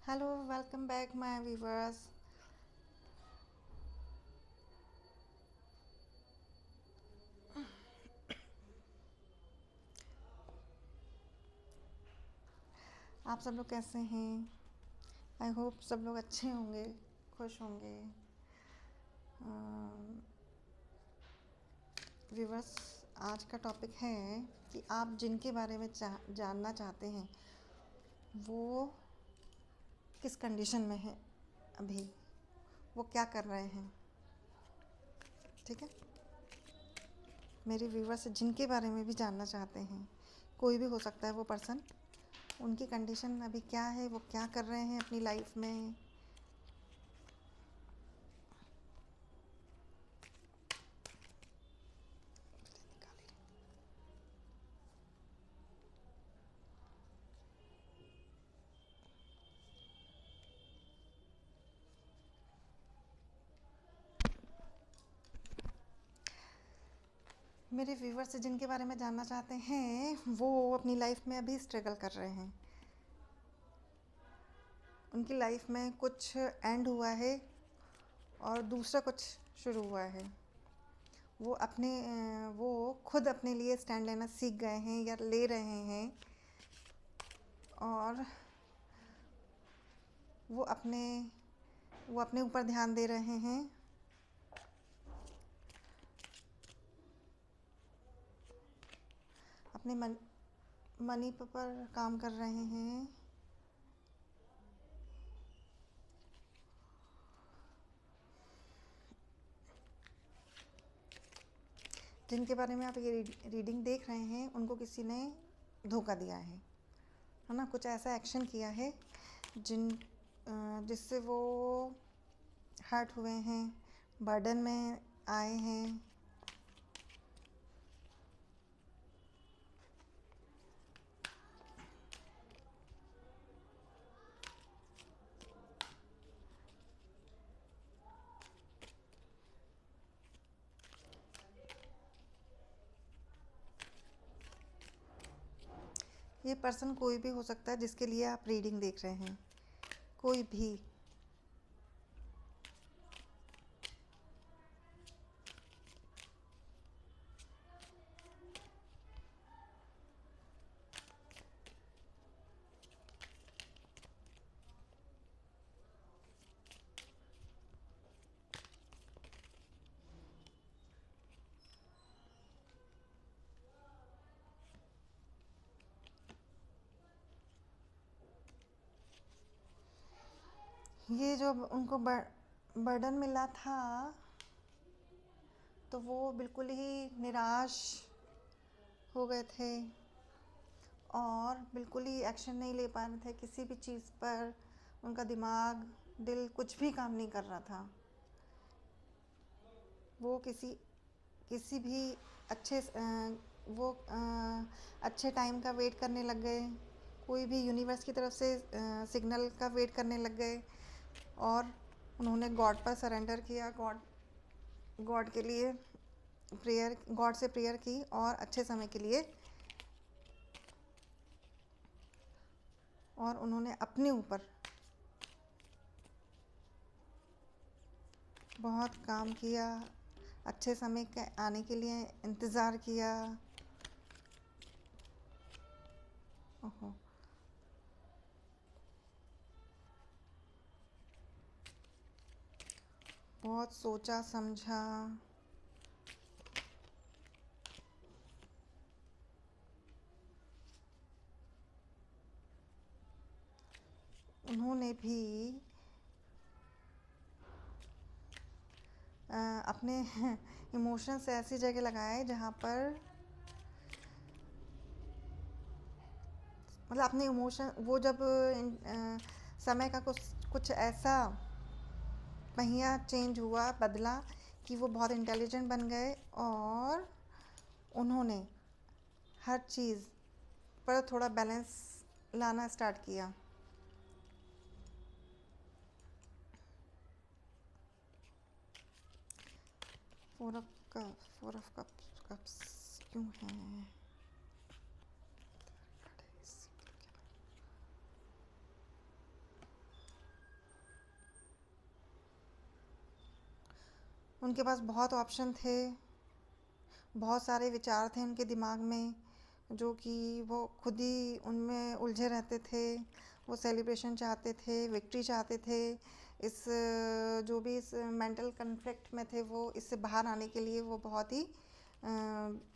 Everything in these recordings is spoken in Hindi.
Hello, welcome back, my viewers. आप सब लोग कैसे हैं? आई होप सब लोग अच्छे होंगे, खुश होंगे। व्यूवर्स, आज का टॉपिक है कि आप जिनके बारे में जानना चाहते हैं वो किस कंडीशन में है अभी, वो क्या कर रहे हैं। ठीक है, मेरे व्यूवर्स जिनके बारे में भी जानना चाहते हैं, कोई भी हो सकता है वो पर्सन, उनकी कंडीशन अभी क्या है, वो क्या कर रहे हैं अपनी लाइफ में। मेरे व्यूवर्स जिनके बारे में जानना चाहते हैं वो अपनी लाइफ में अभी स्ट्रगल कर रहे हैं। उनकी लाइफ में कुछ एंड हुआ है और दूसरा कुछ शुरू हुआ है। वो खुद अपने लिए स्टैंड लेना सीख गए हैं या ले रहे हैं, और वो अपने वो अपने ऊपर ध्यान दे रहे हैं। अपने मनी पर काम कर रहे हैं। जिनके बारे में आप ये रीडिंग देख रहे हैं उनको किसी ने धोखा दिया है ना। कुछ ऐसा एक्शन किया है जिससे वो हर्ट हुए हैं, बर्डन में आए हैं। ये पर्सन कोई भी हो सकता है जिसके लिए आप रीडिंग देख रहे हैं, कोई भी। ये जो उनको बर्डन मिला था तो वो बिल्कुल ही निराश हो गए थे और बिल्कुल ही एक्शन नहीं ले पा रहे थे किसी भी चीज़ पर। उनका दिमाग, दिल कुछ भी काम नहीं कर रहा था। वो किसी भी अच्छे अच्छे टाइम का वेट करने लग गए। कोई भी यूनिवर्स की तरफ से सिग्नल का वेट करने लग गए और उन्होंने गॉड पर सरेंडर किया। गॉड के लिए गॉड से प्रेयर की और अच्छे समय के लिए, और उन्होंने अपने ऊपर बहुत काम किया, अच्छे समय के आने के लिए इंतज़ार किया। ओहो, बहुत सोचा समझा। उन्होंने भी अपने इमोशंस ऐसी जगह लगाए जहाँ पर मतलब अपने इमोशन, वो जब समय का कुछ कुछ ऐसा पहिया चेंज हुआ, बदला, कि वो बहुत इंटेलिजेंट बन गए और उन्होंने हर चीज़ पर थोड़ा बैलेंस लाना स्टार्ट किया। फोर ऑफ कप्स क्यों है? उनके पास बहुत ऑप्शन थे, बहुत सारे विचार थे उनके दिमाग में, जो कि वो खुद ही उनमें उलझे रहते थे। वो सेलिब्रेशन चाहते थे, विक्ट्री चाहते थे। इस जो भी इस मेंटल कन्फ्लिक्ट में थे, वो इससे बाहर आने के लिए वो बहुत ही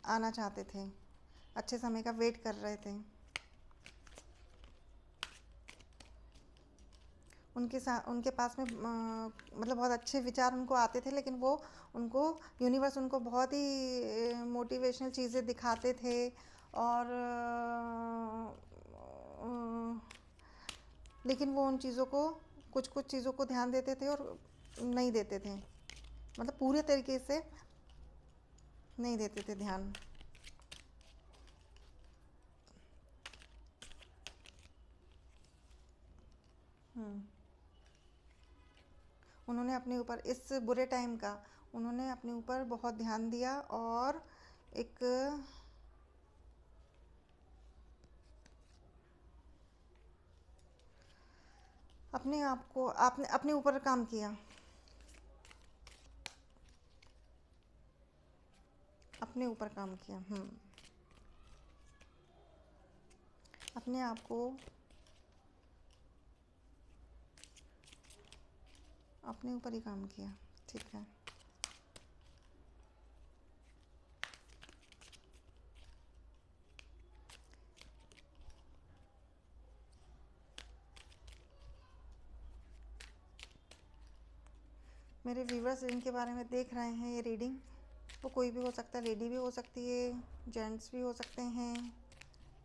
आना चाहते थे, अच्छे समय का वेट कर रहे थे। उनके पास में मतलब बहुत अच्छे विचार उनको आते थे, लेकिन वो उनको यूनिवर्स उनको बहुत ही मोटिवेशनल चीज़ें दिखाते थे, और लेकिन वो उन चीज़ों को कुछ कुछ चीज़ों को ध्यान देते थे और नहीं देते थे, मतलब पूरे तरीके से नहीं देते थे ध्यान। उन्होंने अपने ऊपर इस बुरे टाइम का उन्होंने अपने ऊपर बहुत ध्यान दिया, और एक अपने आप को आपने अपने ऊपर काम किया, अपने ऊपर काम किया। अपने आप को अपने ऊपर ही काम किया, ठीक है। मेरे व्यूवर्स जिनके बारे में देख रहे हैं ये रीडिंग, वो कोई भी हो सकता है, लेडी भी हो सकती है, जेंट्स भी हो सकते हैं,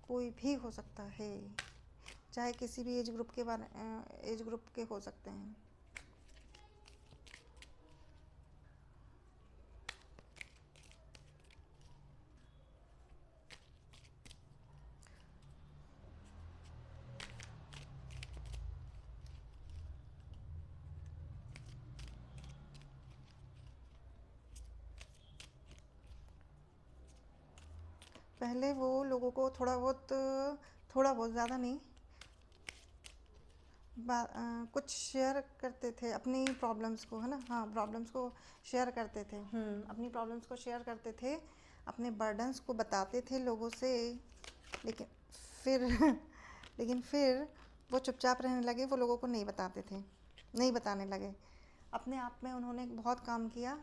कोई भी हो सकता है, चाहे किसी भी एज ग्रुप के हो सकते हैं। पहले वो लोगों को थोड़ा बहुत ज़्यादा नहीं, कुछ शेयर करते थे अपनी प्रॉब्लम्स को, है ना। हाँ, प्रॉब्लम्स को शेयर करते थे। अपनी प्रॉब्लम्स को शेयर करते थे, अपने बर्डन्स को बताते थे लोगों से, लेकिन फिर लेकिन फिर वो चुपचाप रहने लगे, वो लोगों को नहीं बताते थे, नहीं बताने लगे। अपने आप में उन्होंने बहुत काम किया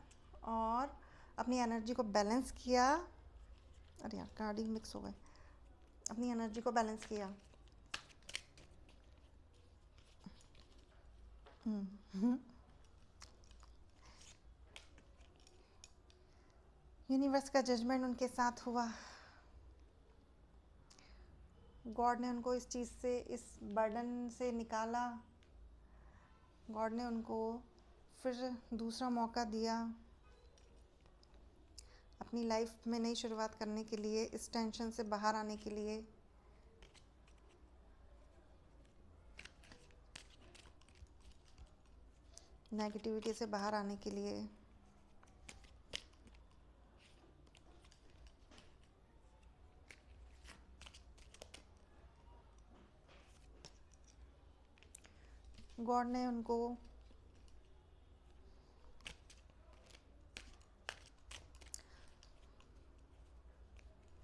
और अपनी एनर्जी को बैलेंस किया। अरे यार, कार्ड ही मिक्स हो गए। अपनी एनर्जी को बैलेंस किया। यूनिवर्स का जजमेंट उनके साथ हुआ। गॉड ने उनको इस चीज़ से, इस बर्डन से निकाला। गॉड ने उनको फिर दूसरा मौका दिया अपनी लाइफ में नई शुरुआत करने के लिए, इस टेंशन से बाहर आने के लिए। नेगेटिविटी से बाहर आने के लिए। गॉड ने उनको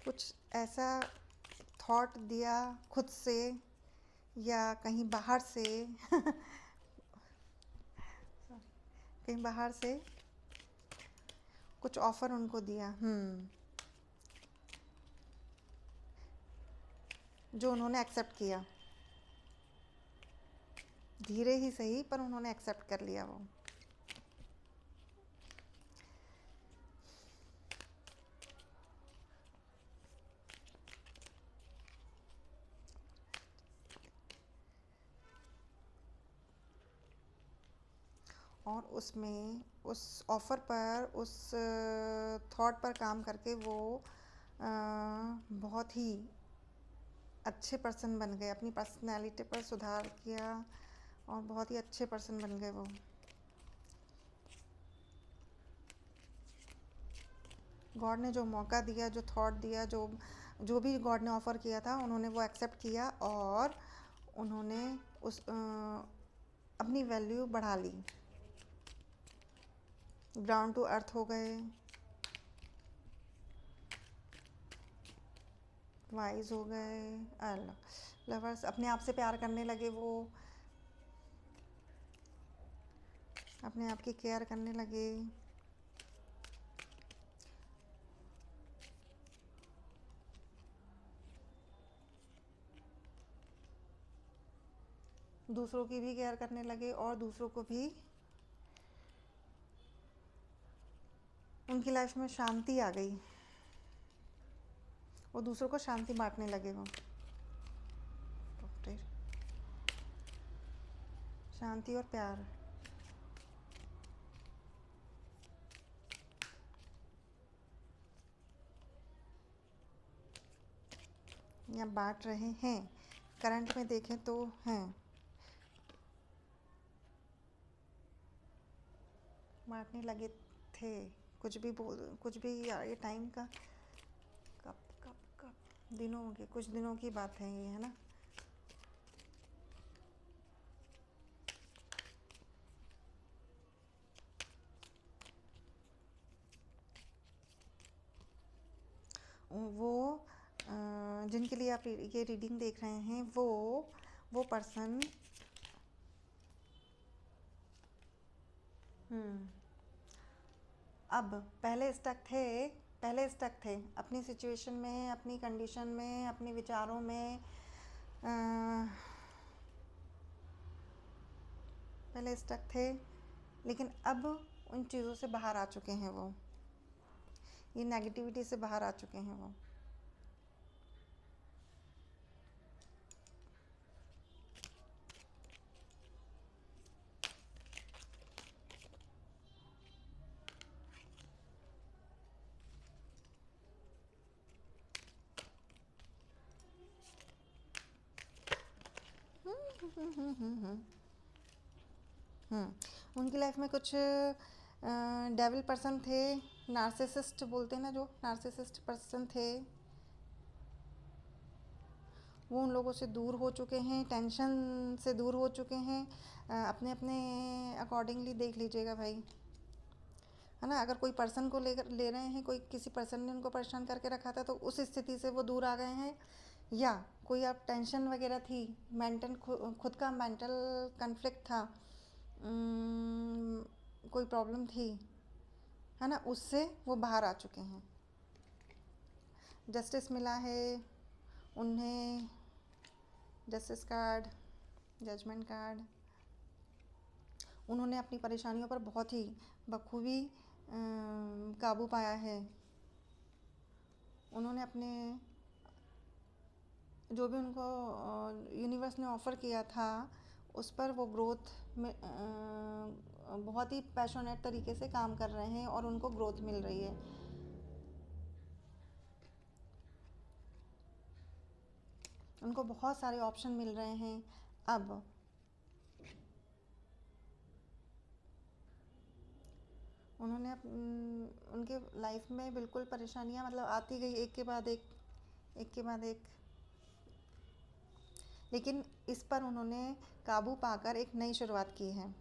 कुछ ऐसा थॉट दिया खुद से या कहीं बाहर से कहीं बाहर से कुछ ऑफर उनको दिया, जो उन्होंने एक्सेप्ट किया। धीरे ही सही, पर उन्होंने एक्सेप्ट कर लिया वो। और उसमें, उस ऑफ़र पर, उस थॉट पर काम करके वो बहुत ही अच्छे पर्सन बन गए। अपनी पर्सनैलिटी पर सुधार किया और बहुत ही अच्छे पर्सन बन गए वो। गॉड ने जो मौका दिया, जो थॉट दिया, जो भी गॉड ने ऑफ़र किया था, उन्होंने वो एक्सेप्ट किया और उन्होंने उस अपनी वैल्यू बढ़ा ली। ग्राउंड टू अर्थ हो गए, वाइज हो गए, लवर्स अपने आप से प्यार करने लगे, वो अपने आप की केयर करने लगे, दूसरों की भी केयर करने लगे और दूसरों को भी, उनकी लाइफ में शांति आ गई, वो दूसरों को शांति बांटने लगे, वो शांति और प्यार या बांट रहे हैं, करंट में देखें तो हैं, बांटने लगे थे, कुछ भी यार, ये टाइम का कब कब कब दिनों के, कुछ दिनों की बात है ये, है ना। वो जिनके लिए आप ये रीडिंग देख रहे हैं, वो पर्सन अब पहले स्टक थे अपनी सिचुएशन में, अपनी कंडीशन में, अपने विचारों में, पहले स्टक थे, लेकिन अब उन चीज़ों से बाहर आ चुके हैं, वो ये नेगेटिविटी से बाहर आ चुके हैं वो। उनकी लाइफ में कुछ डेविल पर्सन थे, नार्सिसिस्ट बोलते हैं ना, जो नार्सिसिस्ट पर्सन थे, वो उन लोगों से दूर हो चुके हैं, टेंशन से दूर हो चुके हैं। अपने अपने अकॉर्डिंगली देख लीजिएगा भाई, है ना। अगर कोई पर्सन को ले रहे हैं, कोई किसी पर्सन ने उनको परेशान करके रखा था, तो उस स्थिति से वो दूर आ गए हैं, या कोई आप टेंशन वगैरह थी, खुद का मेंटल कन्फ्लिक्ट था, कोई प्रॉब्लम थी, है ना, उससे वो बाहर आ चुके हैं। जस्टिस मिला है उन्हें, जस्टिस कार्ड, जजमेंट कार्ड। उन्होंने अपनी परेशानियों पर बहुत ही बखूबी काबू पाया है। उन्होंने अपने जो भी उनको यूनिवर्स ने ऑफ़र किया था, उस पर वो ग्रोथ में बहुत ही पैशनेट तरीके से काम कर रहे हैं और उनको ग्रोथ मिल रही है। उनको बहुत सारे ऑप्शन मिल रहे हैं अब। उन्होंने उनके लाइफ में बिल्कुल परेशानियां मतलब आती गई, एक के बाद एक, एक के बाद एक, लेकिन इस पर उन्होंने काबू पाकर एक नई शुरुआत की है,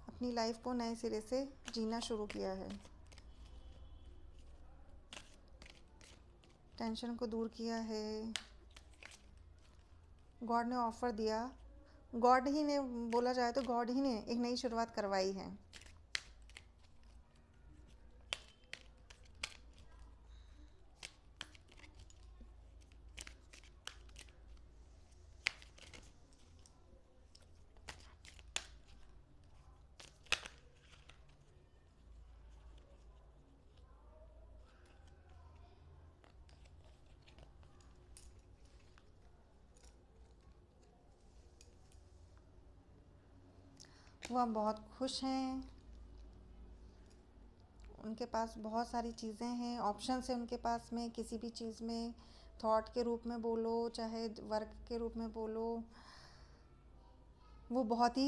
अपनी लाइफ को नए सिरे से जीना शुरू किया है, टेंशन को दूर किया है। गॉड ने ऑफ़र दिया, गॉड ही ने, बोला जाए तो गॉड ही ने एक नई शुरुआत करवाई है। वो अब बहुत खुश हैं, उनके पास बहुत सारी चीज़ें हैं, ऑप्शंस हैं उनके पास में, किसी भी चीज़ में, थॉट के रूप में बोलो, चाहे वर्क के रूप में बोलो, वो बहुत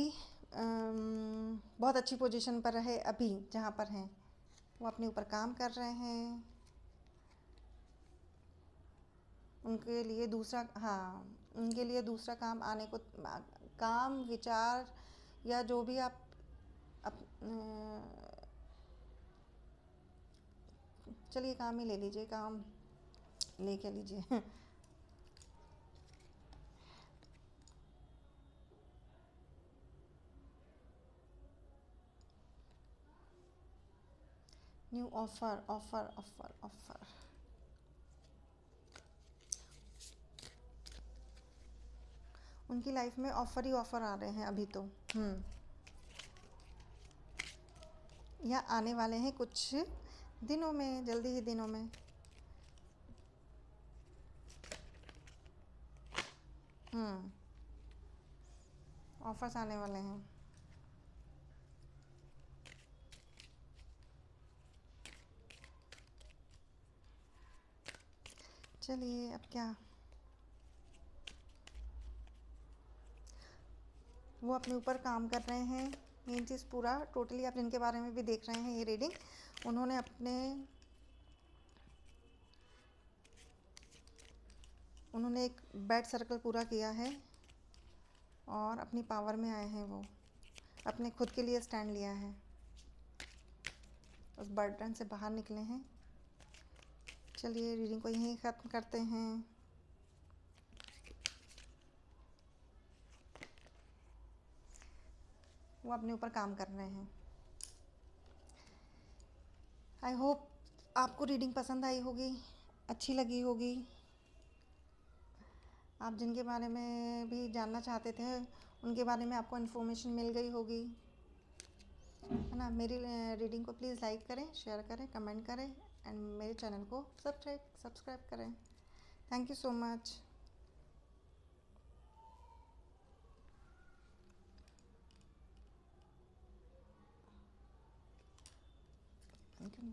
अच्छी पोजीशन पर रहे अभी जहाँ पर हैं। वो अपने ऊपर काम कर रहे हैं, उनके लिए दूसरा काम आने को, काम, विचार या जो भी आप चलिए काम ही ले लीजिए, काम लेके लीजिए। New offer, offer, offer, offer. उनकी लाइफ में ऑफर ही ऑफर आ रहे हैं अभी तो। या आने वाले हैं कुछ दिनों में, जल्दी ही दिनों में। ऑफर्स आने वाले हैं। चलिए अब क्या, वो अपने ऊपर काम कर रहे हैं। मेन चीज़ पूरा टोटली आप जिनके बारे में भी देख रहे हैं ये रीडिंग, उन्होंने एक बैड सर्कल पूरा किया है और अपनी पावर में आए हैं। वो अपने खुद के लिए स्टैंड लिया है, उस बर्डन से बाहर निकले हैं। चलिए रीडिंग को यहीं ख़त्म करते हैं। वो अपने ऊपर काम कर रहे हैं। आई होप आपको रीडिंग पसंद आई होगी, अच्छी लगी होगी। आप जिनके बारे में भी जानना चाहते थे उनके बारे में आपको इन्फॉर्मेशन मिल गई होगी, है ना। मेरी रीडिंग को प्लीज़ लाइक करें, शेयर करें, कमेंट करें एंड मेरे चैनल को सब्सक्राइब करें। Thank you so much. Thank you.